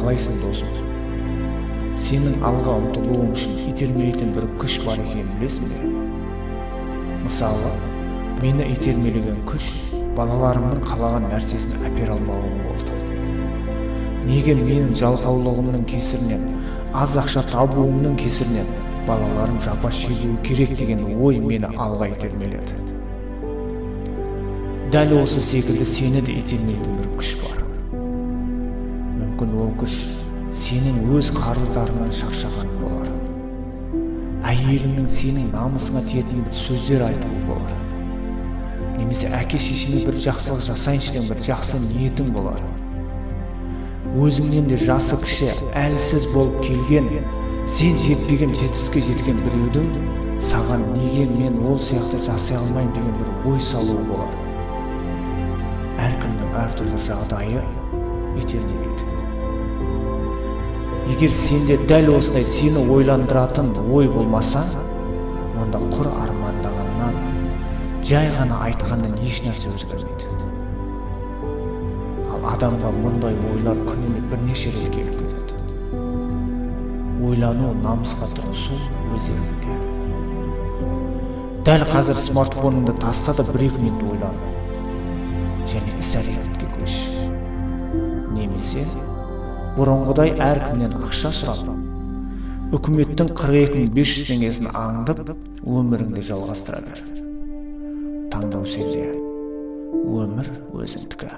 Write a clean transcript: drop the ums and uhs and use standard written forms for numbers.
қалайсың досым? Сенің алға ұмтылуың үшін итермелейтін бір күш бар екенін білесің бе? Мысалы, мені итермелеген күш балаларымның қалаған нәрсесін әпере алмауым болды. Неге менің жалқаулығымның кесірінен, аз ақша табуымның кесірінен балаларым жапа шегуі керек деген ой мені алға итермеледі. Дәл осы секілді сені де итермелейтін бір күш бар. Мүмкін ол күш сенің өз қарыздарынан шаршағаның болар. Әйеліңнің сенің намысыңа тиетін сөздер айтуы болар. Немесе әке-шешеңе бір жақсылық жасайыншы деген бір жақсы ниетің болар. Өзіңнен де жасы кіші, әлсіз болып келген, сен жетпеген жетістікке жеткен біреудің саған неге мен ол сияқты жасай алмайым деген бір ой салуы болар. Әркімнің әртүрлі жағдайы итермелейді. Егер сенде дәл осындай сені ойландыратын ой болмаса, онда құр армандағаннан, жай ғана айтқаннан еш нәрсе өзгермейді. Ал адамға мұндай ойлар күніне бірнеше рет келіп кетеді. Ойлану намысқа тырысу өз елінде. Дәл қазір смартфоныңды таста да 1-2 минут ойлан. Және іс-әрекетке көш. Немесе бұрынғыдай әркімнен ақша сұрап, үкіметтің 42.500 теңгесін аңдып, өміріңді жалғастыра бер. Таңдау сенде. Өмір өзіңдікі.